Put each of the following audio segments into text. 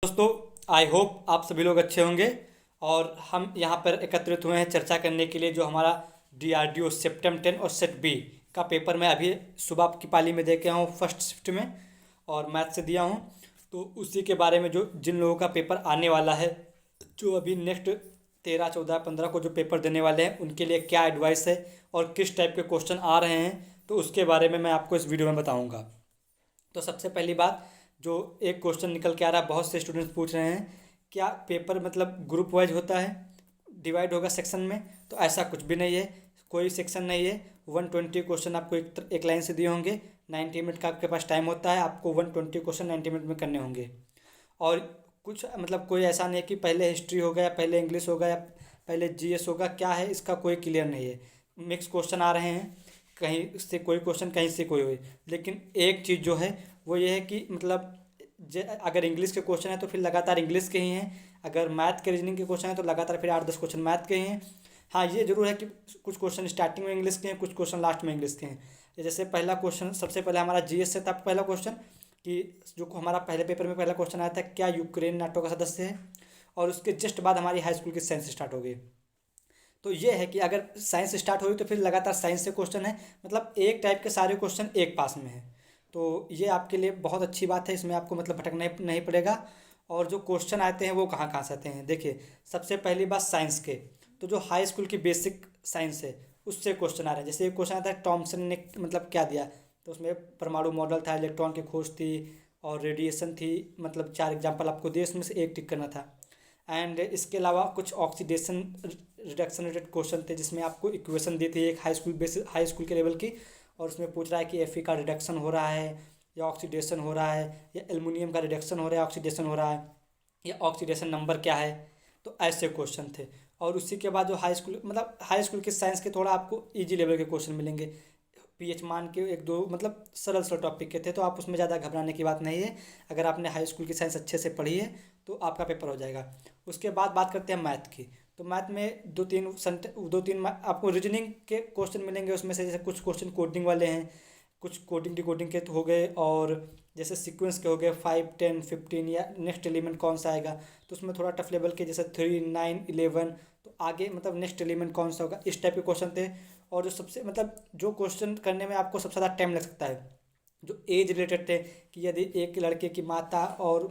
दोस्तों, I hope आप सभी लोग अच्छे होंगे। और हम यहाँ पर एकत्रित हुए हैं चर्चा करने के लिए जो हमारा DRDO सेप्टेम 10 और सेट बी का पेपर मैं अभी सुबह की पाली में दे के आया हूँ फर्स्ट शिफ्ट में, और मैथ से दिया हूँ। तो उसी के बारे में जो जिन लोगों का पेपर आने वाला है, जो अभी नेक्स्ट 13 14 15 को जो पेपर देने वाले हैं, उनके लिए क्या एडवाइस है और किस टाइप के क्वेश्चन आ रहे हैं, तो उसके बारे में मैं आपको इस वीडियो में बताऊँगा। तो सबसे पहली बात, जो एक क्वेश्चन निकल के आ रहा है, बहुत से स्टूडेंट्स पूछ रहे हैं क्या पेपर मतलब ग्रुप वाइज होता है, डिवाइड होगा सेक्शन में? तो ऐसा कुछ भी नहीं है, कोई सेक्शन नहीं है। 120 क्वेश्चन आपको एक लाइन से दिए होंगे। 90 मिनट का आपके पास टाइम होता है, आपको 120 क्वेश्चन 90 मिनट में करने होंगे। और कुछ मतलब कोई ऐसा नहीं है कि पहले हिस्ट्री होगा या पहले इंग्लिश होगा या पहले GS होगा, क्या है इसका कोई क्लियर नहीं है। मिक्स क्वेश्चन आ रहे हैं, कहीं से कोई क्वेश्चन कहीं से कोई हुई। लेकिन एक चीज़ जो है वो ये है कि मतलब अगर इंग्लिश के क्वेश्चन है तो फिर लगातार इंग्लिश के ही हैं, अगर मैथ के रीजनिंग के क्वेश्चन है तो लगातार फिर 8-10 क्वेश्चन मैथ के ही हैं। हाँ, ये जरूर है कि कुछ क्वेश्चन स्टार्टिंग में इंग्लिश के हैं, कुछ क्वेश्चन लास्ट में इंग्लिश के हैं। जैसे पहला क्वेश्चन सबसे पहले हमारा GS से था पहला क्वेश्चन, कि जो हमारा पहले पेपर में पहला क्वेश्चन आया था, क्या यूक्रेन नाटो का सदस्य है? और उसके जस्ट बाद हमारी हाई स्कूल की साइंस स्टार्ट हो गई। तो ये है कि अगर साइंस स्टार्ट हुई तो फिर लगातार साइंस से क्वेश्चन है, मतलब एक टाइप के सारे क्वेश्चन एक पास में है। तो ये आपके लिए बहुत अच्छी बात है, इसमें आपको मतलब भटकना नहीं पड़ेगा। और जो क्वेश्चन आते हैं वो कहाँ कहाँ से आते हैं, देखिए सबसे पहली बात साइंस के, तो जो हाई स्कूल की बेसिक साइंस है उससे क्वेश्चन आ रहे हैं। जैसे एक क्वेश्चन आता है टॉमसन ने मतलब क्या दिया, तो उसमें परमाणु मॉडल था, इलेक्ट्रॉन की खोज थी और रेडिएशन थी, मतलब 4 एग्जाम्पल आपको दिए, उसमें से एक टिक करना था। एंड इसके अलावा कुछ ऑक्सीडेशन रिडक्शन रिलेटेड क्वेश्चन थे, जिसमें आपको इक्वेशन दी थी एक हाई स्कूल के लेवल की, और उसमें पूछ रहा है कि Fe का रिडक्शन हो रहा है या ऑक्सीडेशन हो रहा है, या एल्युमिनियम का रिडक्शन हो रहा है ऑक्सीडेशन हो रहा है, या ऑक्सीडेशन नंबर क्या है। तो ऐसे क्वेश्चन थे। और उसी के बाद जो हाई स्कूल के साइंस के थोड़ा आपको ईजी लेवल के क्वेश्चन मिलेंगे। पीएच मान के एक दो मतलब सरल सरल टॉपिक के थे, तो आप उसमें ज़्यादा घबराने की बात नहीं है। अगर आपने हाई स्कूल की साइंस अच्छे से पढ़ी है तो आपका पेपर हो जाएगा। उसके बाद बात करते हैं मैथ की। तो मैथ में दो तीन आपको रीजनिंग के क्वेश्चन मिलेंगे। उसमें से जैसे कुछ क्वेश्चन कोडिंग वाले हैं, कुछ कोडिंग डिकोडिंग के तो हो गए, और जैसे सीक्वेंस के हो गए 5 10 15, या नेक्स्ट एलिमेंट कौन सा आएगा, तो उसमें थोड़ा टफ लेवल के जैसे 3 9 11, तो आगे मतलब नेक्स्ट एलिमेंट कौन सा होगा, इस टाइप के क्वेश्चन थे। और जो सबसे मतलब जो क्वेश्चन करने में आपको सबसे ज़्यादा टाइम लग सकता है, जो एज रिलेटेड थे, कि यदि एक लड़के की माता और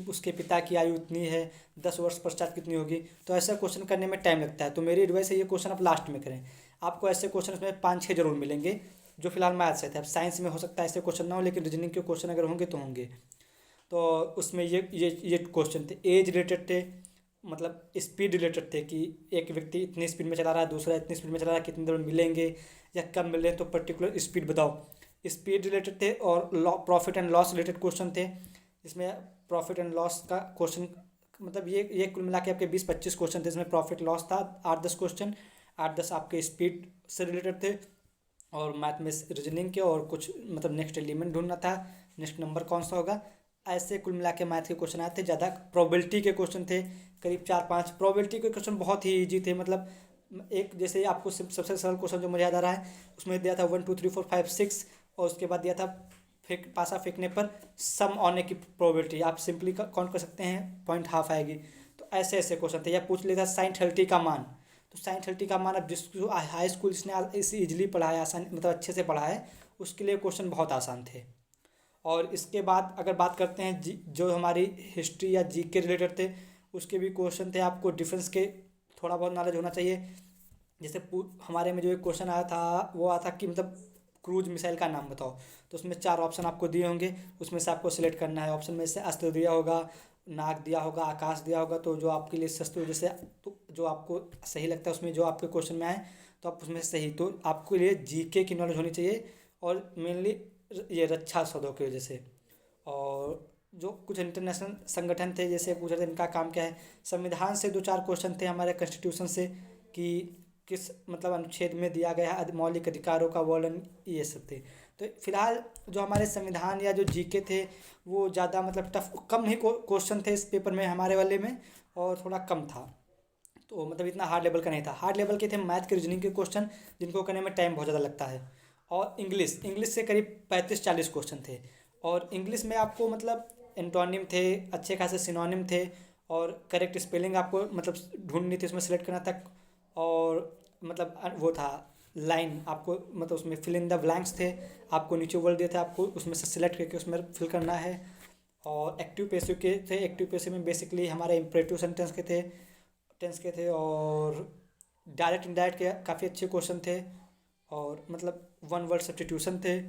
उसके पिता की आयु इतनी है, 10 वर्ष पश्चात कितनी होगी, तो ऐसा क्वेश्चन करने में टाइम लगता है। तो मेरी एडवाइस है ये क्वेश्चन आप लास्ट में करें। आपको ऐसे क्वेश्चन इसमें 5-6 जरूर मिलेंगे, जो फिलहाल मैथ से थे। अब साइंस में हो सकता है ऐसे क्वेश्चन ना हो, लेकिन रीजनिंग के क्वेश्चन अगर होंगे तो होंगे। तो उसमें ये क्वेश्चन थे, एज रिलेटेड थे, मतलब स्पीड रिलेटेड थे, कि एक व्यक्ति इतनी स्पीड में चला रहा है, दूसरा इतनी स्पीड में चला रहा है, कितनी देर में मिलेंगे या कब मिल रहे हैं, तो पर्टिकुलर स्पीड बताओ। स्पीड रिलेटेड थे। और profit and loss related question थे, जिसमें प्रॉफिट एंड लॉस का क्वेश्चन मतलब ये कुल मिला के आपके 20-25 क्वेश्चन थे। इसमें प्रॉफिट लॉस था 8-10 क्वेश्चन, 8-10 आपके स्पीड से रिलेटेड थे, और मैथ में रीजनिंग के, और कुछ मतलब नेक्स्ट एलिमेंट ढूंढना था, नेक्स्ट नंबर कौन सा होगा। ऐसे कुल मिला के मैथ के क्वेश्चन आए थे। ज़्यादा प्रोबेबिलिटी के क्वेश्चन थे, करीब 4-5 प्रोबेबिलिटी के क्वेश्चन बहुत ही ईजी थे। मतलब एक जैसे आपको सबसे सरल क्वेश्चन जो मुझे याद आ रहा है, उसमें दिया था 1 2 3 4 5 6, और उसके बाद दिया था पासा फेंकने पर सम आने की प्रोबेबिलिटी, आप सिंपली काउंट कर सकते हैं, 0.5 आएगी। तो ऐसे ऐसे क्वेश्चन थे। या पूछ लेता साइन 30 का मान, तो साइन 30 का मान अब जिसको हाई स्कूल जिसने इसे ईजिली पढ़ा है, आसान मतलब अच्छे से पढ़ा है, उसके लिए क्वेश्चन बहुत आसान थे। और इसके बाद अगर बात करते हैं जो हमारी हिस्ट्री या के रिलेटेड थे, उसके भी क्वेश्चन थे। आपको डिफेंस के थोड़ा बहुत नॉलेज होना चाहिए। जैसे हमारे में जो एक क्वेश्चन आया था, वो आया था कि मतलब क्रूज मिसाइल का नाम बताओ। तो उसमें 4 ऑप्शन आपको दिए होंगे, उसमें से आपको सिलेक्ट करना है। ऑप्शन में से अस्त्र दिया होगा, नाग दिया होगा, आकाश दिया होगा, तो जो आपके लिए शस्त्र जैसे तो जो आपको सही लगता है उसमें जो आपके क्वेश्चन में आए, तो आप उसमें सही, तो आपको लिए के नॉलेज होनी चाहिए, और मेनली ये रक्षा सौदों की वजह से। और जो कुछ इंटरनेशनल संगठन थे, जैसे पूछ रहे थे इनका काम क्या है। संविधान से 2-4 क्वेश्चन थे हमारे कॉन्स्टिट्यूशन से, कि किस मतलब अनुच्छेद में दिया गया है मौलिक अधिकारों का वर्णन, ये सब थे। तो फिलहाल जो हमारे संविधान या जो के थे, वो ज़्यादा मतलब टफ कम ही क्वेश्चन थे इस पेपर में हमारे वाले में, और थोड़ा कम था। तो मतलब इतना हार्ड लेवल का नहीं था। हार्ड लेवल के थे मैथ के रीजनिंग के क्वेश्चन, जिनको करने में टाइम बहुत ज़्यादा लगता है। और इंग्लिश इंग्लिश से करीब 35-40 क्वेश्चन थे। और इंग्लिश में आपको मतलब एंटोनिम थे, अच्छे खासे सिनोनिम थे, और करेक्ट स्पेलिंग आपको मतलब ढूंढनी थी, उसमें सेलेक्ट करना था। और मतलब वो था लाइन, आपको मतलब उसमें फिल इन द ब्लैंक्स थे, आपको नीचे वर्ड दिया था, आपको उसमें से सिलेक्ट करके उसमें फिल करना है। और एक्टिव पैसिव के थे, एक्टिव पैसिव में बेसिकली हमारे इम्परेटिव सेंटेंस के थे, और डायरेक्ट इनडायरेक्ट के काफ़ी अच्छे क्वेश्चन थे, और मतलब वन वर्ड सब्स्टिट्यूशन थे।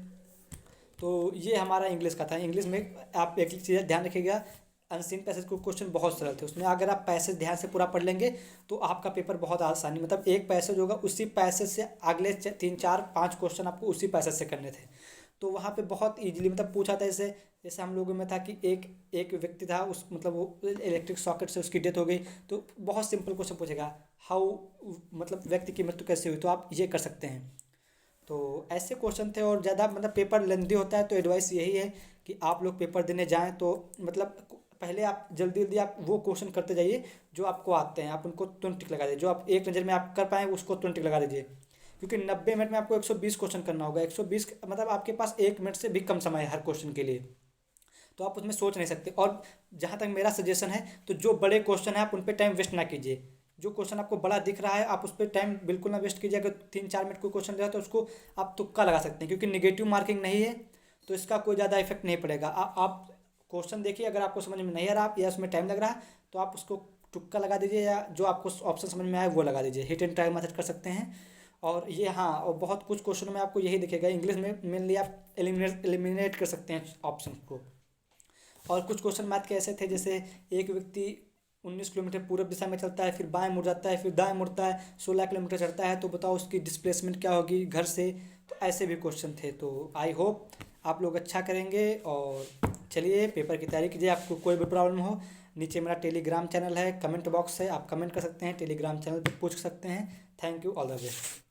तो ये हमारा इंग्लिश का था। इंग्लिश में आप एक चीज़ ध्यान रखिएगा, अनसीन पैसेज को क्वेश्चन बहुत सरल थे उसमें, अगर आप पैसेज ध्यान से पूरा पढ़ लेंगे तो आपका पेपर बहुत आसानी, मतलब एक पैसेज होगा, उसी पैसेज से अगले 3 4 5 क्वेश्चन आपको उसी पैसेज से करने थे। तो वहाँ पे बहुत इजीली मतलब पूछा था, जैसे जैसे हम लोगों में था कि एक एक व्यक्ति था, उस मतलब वो इलेक्ट्रिक सॉकेट से उसकी डेथ हो गई, तो बहुत सिंपल क्वेश्चन पूछेगा, हाउ मतलब व्यक्ति की मृत्यु कैसे हुई, तो आप ये कर सकते हैं। तो ऐसे क्वेश्चन थे, और ज़्यादा मतलब पेपर लेंदी होता है, तो एडवाइस यही है कि आप लोग पेपर देने जाएं तो मतलब पहले आप जल्दी जल्दी आप वो क्वेश्चन करते जाइए जो आपको आते हैं, आप उनको तुरंत टिक लगा दीजिए, जो आप एक नज़र में आप कर पाएँ उसको तुरंत टिक लगा दीजिए। क्योंकि 90 मिनट में आपको 120 क्वेश्चन करना होगा, 120 मतलब आपके पास 1 मिनट से भी कम समय है हर क्वेश्चन के लिए, तो आप उसमें सोच नहीं सकते। और जहाँ तक मेरा सजेशन है, तो जो बड़े क्वेश्चन है आप उन पर टाइम वेस्ट ना कीजिए। जो क्वेश्चन आपको बड़ा दिख रहा है आप उस पर टाइम बिल्कुल ना वेस्ट कीजिए। अगर 3 4 मिनट कोई क्वेश्चन दिया है तो उसको आप तुक्का लगा सकते हैं, क्योंकि निगेटिव मार्किंग नहीं है, तो इसका कोई ज़्यादा इफेक्ट नहीं पड़ेगा। आप क्वेश्चन देखिए, अगर आपको समझ में नहीं आ रहा या उसमें टाइम लग रहा है तो आप उसको तुक्का लगा दीजिए, या जो आपको ऑप्शन समझ में आए वो लगा दीजिए, हिट एंड ट्राई मेथड कर सकते हैं। और ये हाँ, और बहुत कुछ क्वेश्चनों में आपको यही दिखेगा, इंग्लिश में मेनली आप एलिमिनेट कर सकते हैं ऑप्शन को। और कुछ क्वेश्चन मैथ के ऐसे थे, जैसे एक व्यक्ति 19 किलोमीटर पूर्व दिशा में चलता है, फिर बाएं मुड़ जाता है, फिर दाएं मुड़ता है, 16 किलोमीटर चढ़ता है, तो बताओ उसकी डिस्प्लेसमेंट क्या होगी घर से। तो ऐसे भी क्वेश्चन थे। तो आई होप आप लोग अच्छा करेंगे, और चलिए पेपर की तैयारी कीजिए। आपको कोई भी प्रॉब्लम हो, नीचे मेरा टेलीग्राम चैनल है, कमेंट बॉक्स है, आप कमेंट कर सकते हैं, टेलीग्राम चैनल पर पूछ सकते हैं। Thank you, all the best.